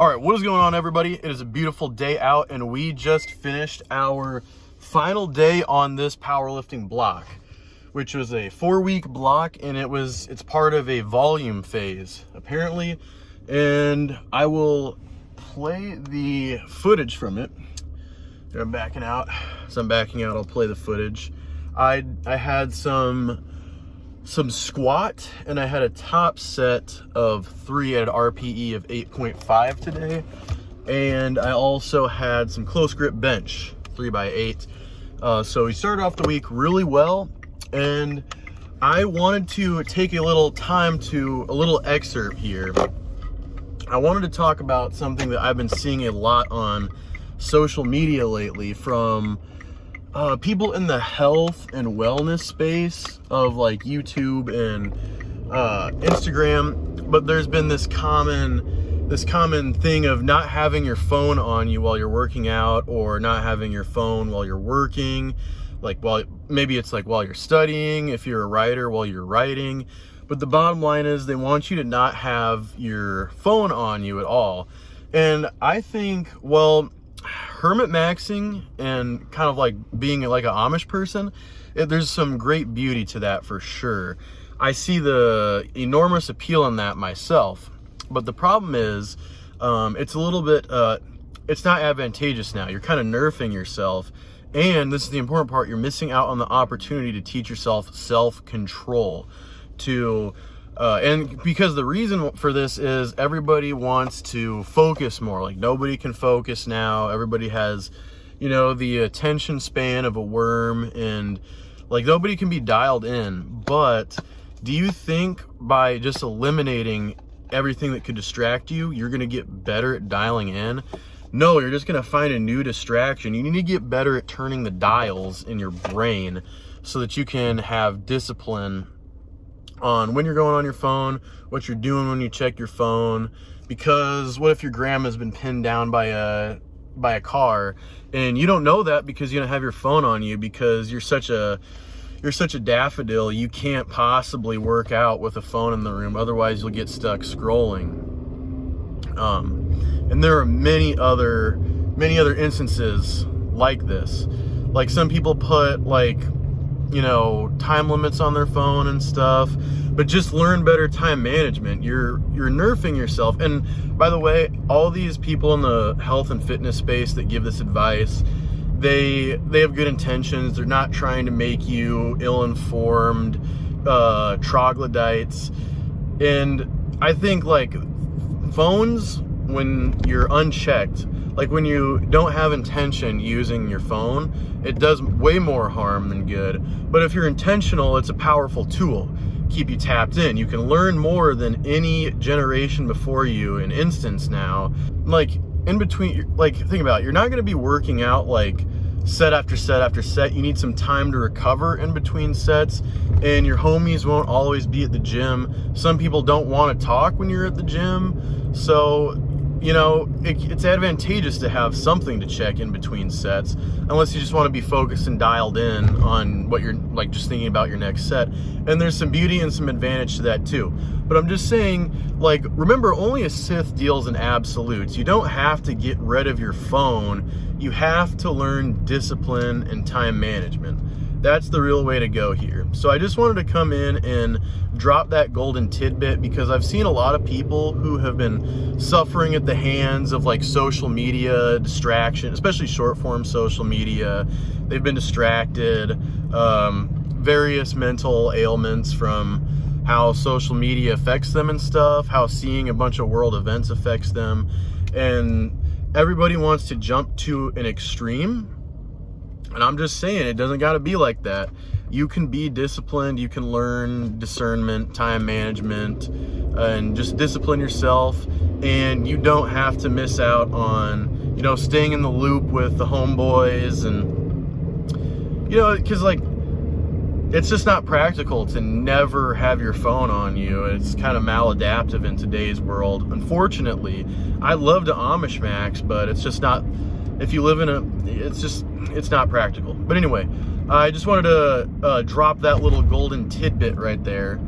All right, what is going on, everybody? It is a beautiful day out, and we just finished our final day on this powerlifting block, which was a 4-week block, and it's part of a volume phase, apparently. And I will play the footage from it. I'm backing out. So I'm backing out, I'll play the footage. I had some squat, and I had a top set of 3 at an RPE of 8.5 today. And I also had some close grip bench, 3x8. So we started off the week really well, and I wanted to take a little excerpt here. I wanted to talk about something that I've been seeing a lot on social media lately from people in the health and wellness space of like YouTube and Instagram. But there's been this common thing of not having your phone on you while you're working out, or not having your phone while you're working, maybe it's while you're studying, if you're a writer, while you're writing. But the bottom line is they want you to not have your phone on you at all. And I think, hermit maxing and kind of like being like an Amish person, there's some great beauty to that for sure. I see the enormous appeal in that myself. But the problem is, it's a little bit, it's not advantageous now. You're kind of nerfing yourself. And this is the important part, you're missing out on the opportunity to teach yourself self-control. And because the reason for this is everybody wants to focus more. Like, nobody can focus now. Everybody has, the attention span of a worm, and like nobody can be dialed in. But do you think by just eliminating everything that could distract you, you're going to get better at dialing in? No, you're just going to find a new distraction. You need to get better at turning the dials in your brain so that you can have discipline on when you're going on your phone, what you're doing when you check your phone. Because what if your grandma's been pinned down by a car, and you don't know that because you don't have your phone on you, because you're such a daffodil, you can't possibly work out with a phone in the room, otherwise you'll get stuck scrolling. And there are many other instances like this. Like, some people put time limits on their phone and stuff, but just learn better time management. You're nerfing yourself. And by the way, all these people in the health and fitness space that give this advice, they have good intentions. They're not trying to make you ill-informed troglodytes. And I think phones, when you're unchecked, when you don't have intention using your phone, it does way more harm than good. But if you're intentional, it's a powerful tool. Keep you tapped in. You can learn more than any generation before you in instance now. In between, think about it. You're not going to be working out set after set after set. You need some time to recover in between sets, and your homies won't always be at the gym. Some people don't want to talk when you're at the gym, so it's advantageous to have something to check in between sets, unless you just want to be focused and dialed in on what you're just thinking about your next set. And there's some beauty and some advantage to that too. But I'm just saying, remember, only a Sith deals in absolutes. You don't have to get rid of your phone. You have to learn discipline and time management. That's the real way to go here. So I just wanted to come in and drop that golden tidbit, because I've seen a lot of people who have been suffering at the hands of social media distraction, especially short form social media. They've been distracted, various mental ailments from how social media affects them and stuff, how seeing a bunch of world events affects them. And everybody wants to jump to an extreme. And I'm just saying, it doesn't got to be like that. You can be disciplined. You can learn discernment, time management, and just discipline yourself. And you don't have to miss out on, staying in the loop with the homeboys. And, because it's just not practical to never have your phone on you. It's kind of maladaptive in today's world. Unfortunately, I love to Amish max, but it's just not, if you live in it's not practical. But anyway, I just wanted to drop that little golden tidbit right there.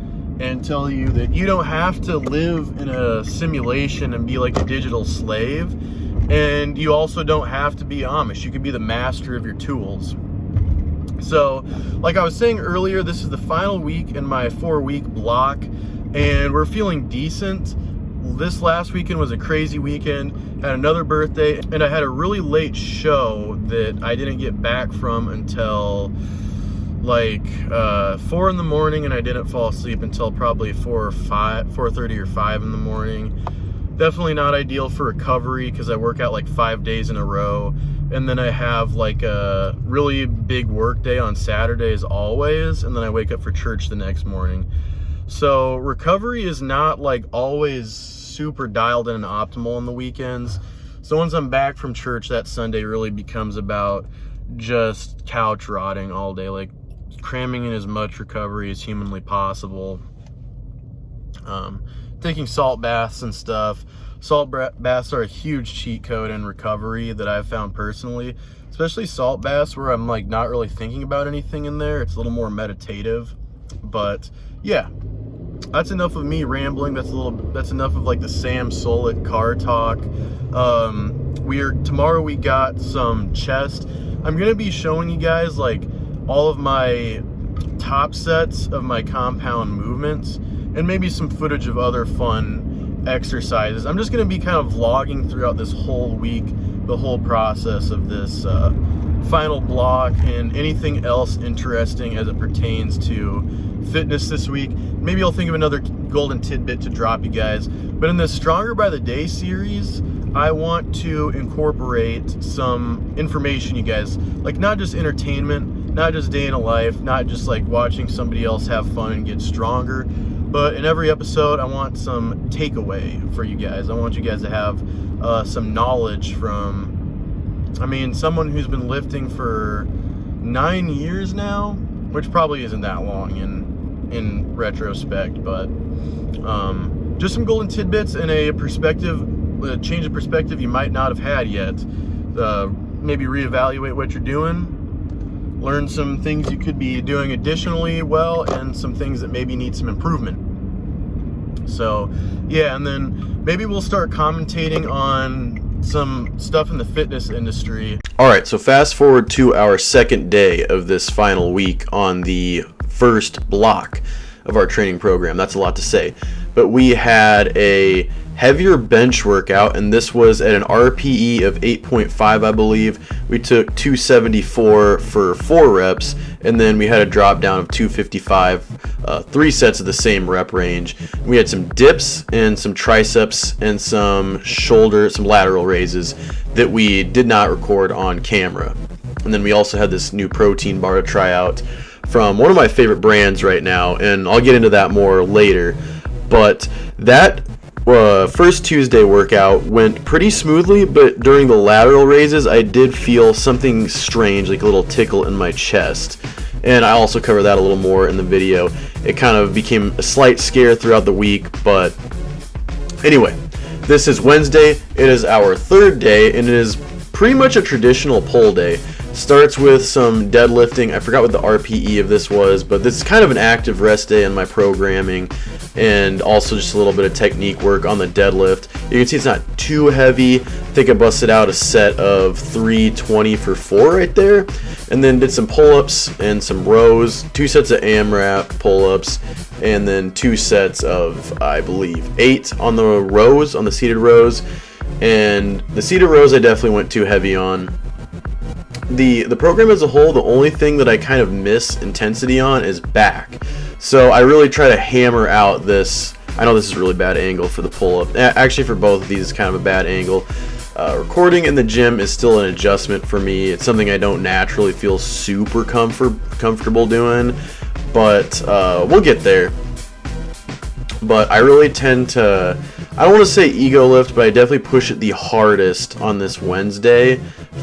and tell you that you don't have to live in a simulation and be like a digital slave, and you also don't have to be Amish. You can be the master of your tools. So, like I was saying earlier, this is the final week in my 4-week block, and we're feeling decent. This last weekend was a crazy weekend. Had another birthday, and I had a really late show that I didn't get back from until like 4 in the morning, and I didn't fall asleep until probably 4:30 or 5 in the morning. Definitely not ideal for recovery because I work out like 5 days in a row, and then I have like a really big work day on Saturdays always, and then I wake up for church the next morning. So recovery is not like always super dialed in and optimal on the weekends. So once I'm back from church, that Sunday really becomes about just couch rotting all day, like cramming in as much recovery as humanly possible. Taking salt baths and stuff. Salt baths are a huge cheat code in recovery that I've found personally, especially salt baths where I'm like not really thinking about anything in there. It's a little more meditative. But yeah, that's enough of me rambling. That's enough of like the Sam Solik car talk. Tomorrow we got some chest. I'm gonna be showing you guys like all of my top sets of my compound movements and maybe some footage of other fun exercises. I'm just gonna be kind of vlogging throughout this whole week, the whole process of this final block, and anything else interesting as it pertains to fitness this week. Maybe I'll think of another golden tidbit to drop you guys. But in this Stronger by the Day series, I want to incorporate some information, you guys, like not just entertainment, not just day in a life, not just like watching somebody else have fun and get stronger, but in every episode I want some takeaway for you guys. I want you guys to have some knowledge from, someone who's been lifting for 9 years now, which probably isn't that long in retrospect, but just some golden tidbits and a change of perspective you might not have had yet. Maybe reevaluate what you're doing, learn some things you could be doing additionally well, and some things that maybe need some improvement. So yeah, and then maybe we'll start commentating on some stuff in the fitness industry. Alright, so fast forward to our second day of this final week on the first block of our training program. That's a lot to say, but we had a heavier bench workout, and this was at an RPE of 8.5, I believe. We took 274 for 4 reps, and then we had a drop down of 255, 3 sets of the same rep range. We had some dips and some triceps and some lateral raises that we did not record on camera. And then we also had this new protein bar to try out from one of my favorite brands right now, and I'll get into that more later. But that first Tuesday workout went pretty smoothly, but during the lateral raises I did feel something strange, like a little tickle in my chest, and I also cover that a little more in the video. It kind of became a slight scare throughout the week, but anyway, this is Wednesday. It is our third day, and it is pretty much a traditional pull day. Starts with some deadlifting. I forgot what the RPE of this was, but this is kind of an active rest day in my programming, and also just a little bit of technique work on the deadlift. You can see it's not too heavy. I think I busted out a set of 320 for 4 right there, and then did some pull-ups and some rows, 2 sets of AMRAP pull-ups, and then 2 sets of, I believe, 8 on the rows, on the seated rows. And the seated rows I definitely went too heavy on. The program as a whole, the only thing that I kind of miss intensity on is back. So I really try to hammer out this. I know this is a really bad angle for the pull-up. Actually, for both of these, it's kind of a bad angle. Recording in the gym is still an adjustment for me. It's something I don't naturally feel super comfortable doing, but we'll get there. But I really tend to, I don't want to say ego lift, but I definitely push it the hardest on this Wednesday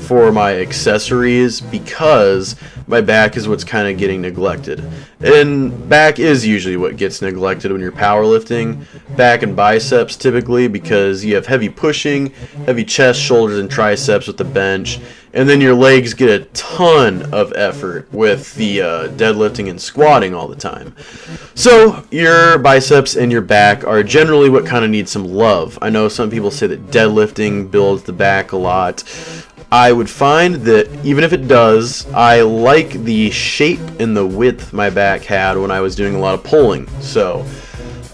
for my accessories, because my back is what's kind of getting neglected. And back is usually what gets neglected when you're powerlifting. Back and biceps typically, because you have heavy pushing, heavy chest, shoulders, and triceps with the bench. And then your legs get a ton of effort with the deadlifting and squatting all the time. So your biceps and your back are generally what kind of need some love. I know some people say that deadlifting builds the back a lot. I would find that even if it does, I like the shape and the width my back had when I was doing a lot of pulling. So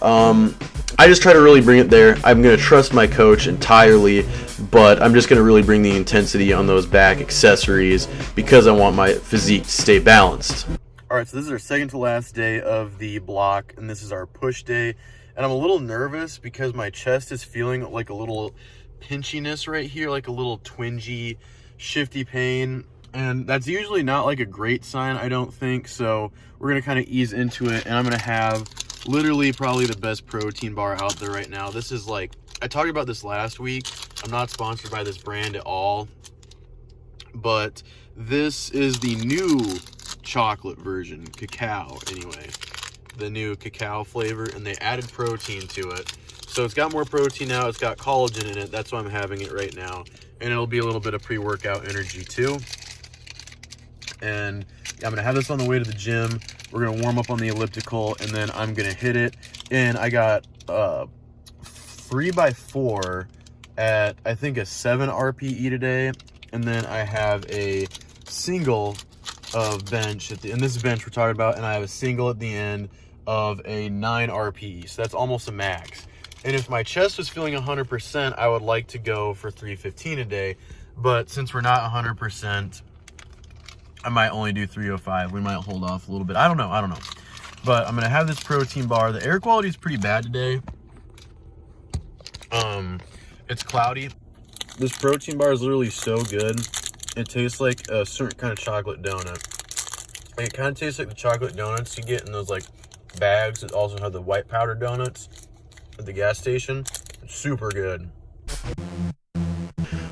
I just try to really bring it there. I'm going to trust my coach entirely, but I'm just going to really bring the intensity on those back accessories because I want my physique to stay balanced. All right, so this is our second to last day of the block, and this is our push day. And I'm a little nervous because my chest is feeling like a little pinchiness right here, like a little twingy, shifty pain. And that's usually not like a great sign, I don't think. So we're going to kind of ease into it, and I'm going to have literally probably the best protein bar out there right now. This is like, I talked about this last week. I'm not sponsored by this brand at all, but this is the new chocolate version, cacao anyway, the new cacao flavor, and they added protein to it. So it's got more protein now, it's got collagen in it. That's why I'm having it right now. And it'll be a little bit of pre-workout energy too. And I'm gonna have this on the way to the gym. We're gonna warm up on the elliptical, and then I'm gonna hit it. And I got 3x4 at I think a 7 RPE today, and then I have a single of bench at the, and this is bench we're talking about, and I have a single at the end of a 9 RPE. So that's almost a max. And if my chest was feeling 100%, I would like to go for 315 a day. But since we're not 100%, I might only do 305. We might hold off a little bit. I don't know. But I'm gonna have this protein bar. The air quality is pretty bad today. It's cloudy. This protein bar is literally so good. It tastes like a certain kind of chocolate donut. It kind of tastes like the chocolate donuts you get in those like bags that also have the white powder donuts at the gas station. It's super good.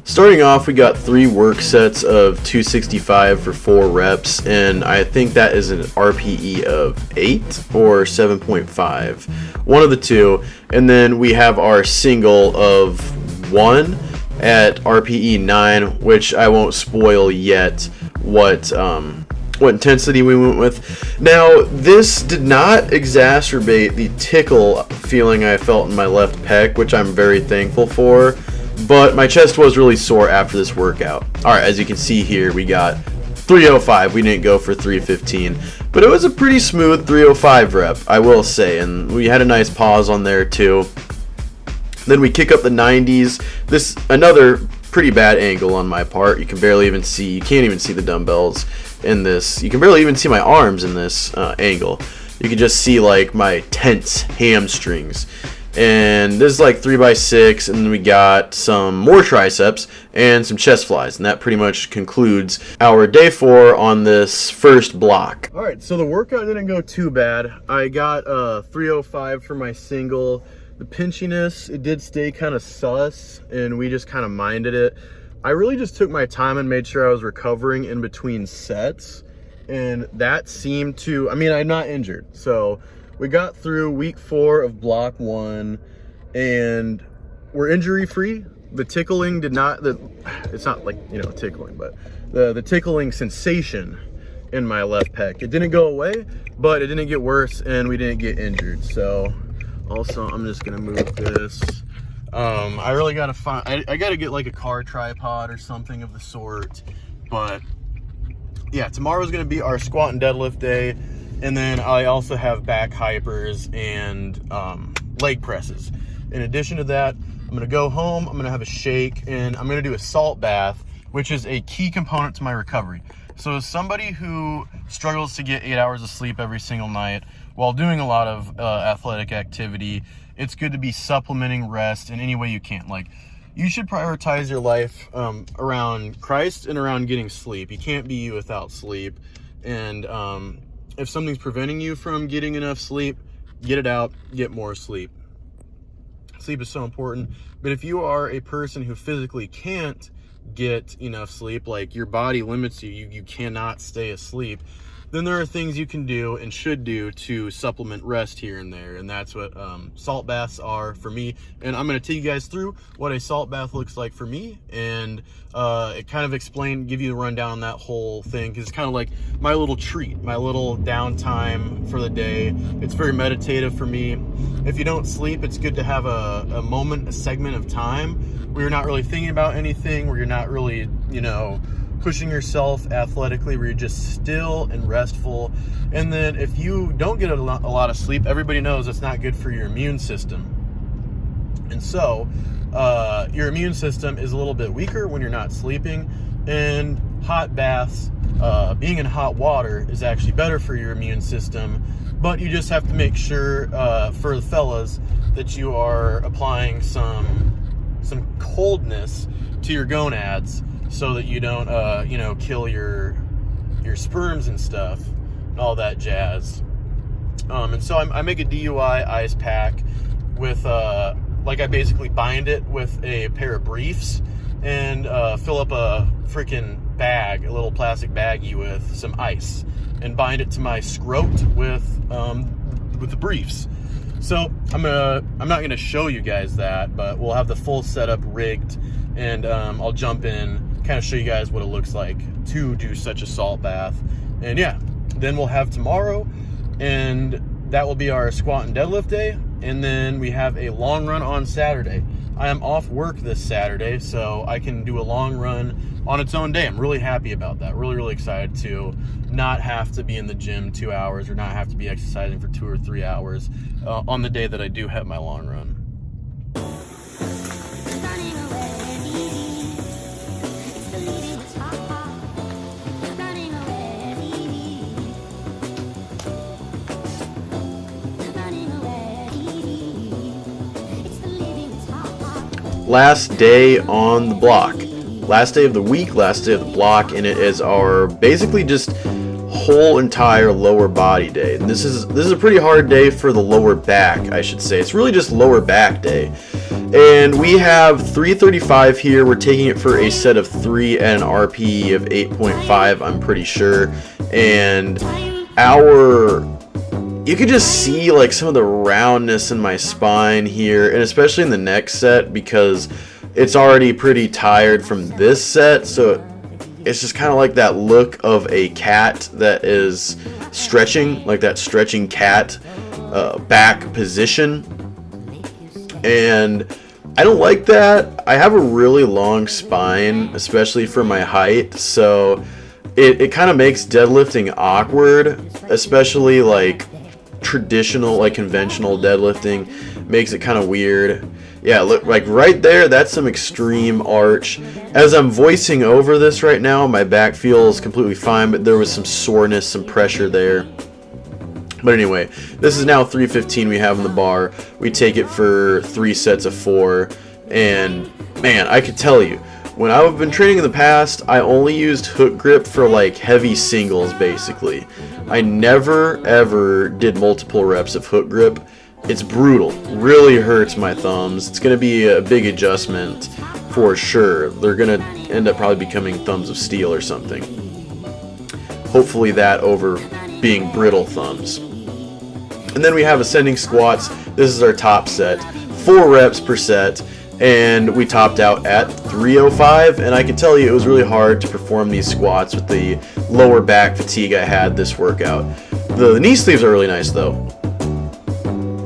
Starting off, we got 3 work sets of 265 for 4 reps, and I think that is an RPE of 8 or 7.5, one of the two. And then we have our single of 1 at RPE 9, which I won't spoil yet what intensity we went with. Now, this did not exacerbate the tickle feeling I felt in my left pec, which I'm very thankful for. But my chest was really sore after this workout. All right, as you can see here, we got 305. We didn't go for 315, but it was a pretty smooth 305 rep, I will say, and we had a nice pause on there too. Then we kick up the 90s. This another pretty bad angle on my part. You can barely even see. You can't even see the dumbbells in this. You can barely even see my arms in this angle. You can just see like my tense hamstrings. And this is like 3x6, and then we got some more triceps and some chest flies, and that pretty much concludes our day 4 on this first block. All right, so the workout didn't go too bad. I got 305 for my single. The pinchiness, it did stay kind of sus, and we just kind of minded it. I really just took my time and made sure I was recovering in between sets, and that seemed to, I mean, I'm not injured, so we got through week 4 of block 1, and we're injury free. The tickling did not, it's not like, you know, tickling, but the tickling sensation in my left pec, it didn't go away, but it didn't get worse, and we didn't get injured. So also, I'm just gonna move this. I really gotta find, I gotta get like a car tripod or something of the sort. But yeah, tomorrow's gonna be our squat and deadlift day. And then I also have back hypers and leg presses. In addition to that, I'm gonna go home, I'm gonna have a shake, and I'm gonna do a salt bath, which is a key component to my recovery. So as somebody who struggles to get 8 hours of sleep every single night while doing a lot of athletic activity, it's good to be supplementing rest in any way you can. Like, you should prioritize your life around Christ and around getting sleep. You can't be you without sleep. And if something's preventing you from getting enough sleep, get it out, get more sleep. Sleep is so important. But if you are a person who physically can't get enough sleep, like your body limits you, you cannot stay asleep, then there are things you can do and should do to supplement rest here and there, and that's what salt baths are for me. And I'm going to take you guys through what a salt bath looks like for me, and it kind of give you a rundown on that whole thing, because it's kind of like my little treat, my little downtime for the day. It's very meditative for me. If you don't sleep, it's good to have a segment of time where you're not really thinking about anything, where you're not really, pushing yourself athletically, where you're just still and restful. And then if you don't get a lot of sleep, everybody knows it's not good for your immune system. And so your immune system is a little bit weaker when you're not sleeping, and hot baths, being in hot water, is actually better for your immune system. But you just have to make sure, for the fellas, that you are applying some coldness to your gonads, so that you don't, kill your sperms and stuff, and all that jazz. And so I make a DUI ice pack with, I basically bind it with a pair of briefs, and fill up a freaking bag, a little plastic baggie with some ice, and bind it to my scrot with the briefs. So I'm not gonna show you guys that, but we'll have the full setup rigged, and I'll jump in, kind of show you guys what it looks like to do such a salt bath. And yeah, then we'll have tomorrow, and that will be our squat and deadlift day. And then we have a long run on Saturday. I am off work this Saturday, so I can do a long run on its own day. I'm really happy about that. Really, really excited to not have to be in the gym 2 hours, or not have to be exercising for 2 or 3 hours on the day that I do have my long run. Last day on the block, last day of the week, last day of the block, and it is our basically just whole entire lower body day. And this is a pretty hard day for the lower back, I should say. It's really just lower back day. And we have 335 here. We're taking it for a set of 3 at an RPE of 8.5, I'm pretty sure. And you could just see like some of the roundness in my spine here, and especially in the next set, because it's already pretty tired from this set. So it's just kind of like that look of a cat that is stretching, like that stretching cat back position. And I don't like that. I have a really long spine, especially for my height, so it kind of makes deadlifting awkward, especially like traditional, like conventional deadlifting makes it kind of weird. Yeah, look, like right there, that's some extreme arch. As I'm voicing over this right now, my back feels completely fine, but there was some soreness, some pressure there. But anyway, this is now 315 we have in the bar. We take it for 3 sets of 4, and man, I could tell you, when I've been training in the past, I only used hook grip for like heavy singles, basically. I never ever did multiple reps of hook grip. It's brutal, really hurts my thumbs. It's going to be a big adjustment for sure. They're going to end up probably becoming thumbs of steel or something. Hopefully that over being brittle thumbs. And then we have ascending squats. This is our top set, 4 reps per set. And we topped out at 305, and I can tell you it was really hard to perform these squats with the lower back fatigue I had this workout. The knee sleeves are really nice though.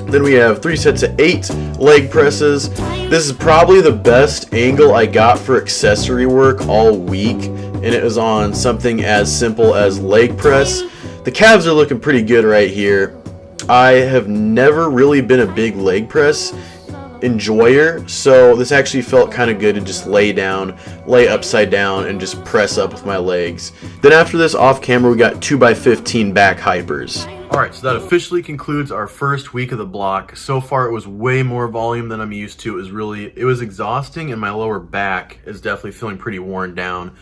Then we have 3 sets of 8 leg presses. This is probably the best angle I got for accessory work all week, and it was on something as simple as leg press. The calves are looking pretty good right here. I have never really been a big leg press enjoyer, so this actually felt kind of good to just lay upside down and just press up with my legs. Then after this, off camera, we got 2x15 back hypers. Alright, so that officially concludes our first week of the block. So far it was way more volume than I'm used to. It was exhausting, and my lower back is definitely feeling pretty worn down.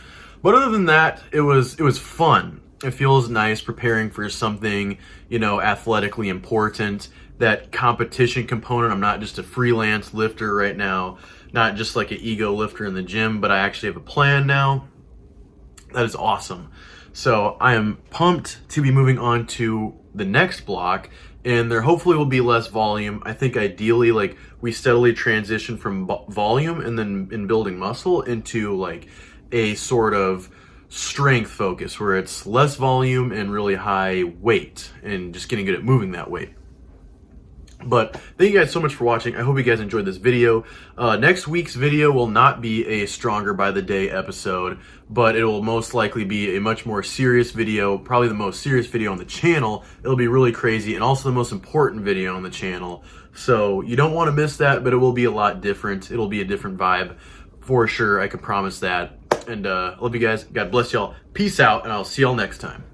But other than that, it was fun. It feels nice preparing for something, athletically important. That competition component. I'm not just a freelance lifter right now, not just like an ego lifter in the gym, but I actually have a plan now. That is awesome. So I am pumped to be moving on to the next block, and there hopefully will be less volume. I think ideally, like, we steadily transition from volume and then in building muscle into like a sort of strength focus where it's less volume and really high weight and just getting good at moving that weight. But thank you guys so much for watching. I hope you guys enjoyed this video. Next week's video will not be a Stronger by the Day episode, but it will most likely be a much more serious video, probably the most serious video on the channel. It'll be really crazy and also the most important video on the channel. So you don't want to miss that, but it will be a lot different. It'll be a different vibe for sure. I can promise that. And I love you guys. God bless y'all. Peace out, and I'll see y'all next time.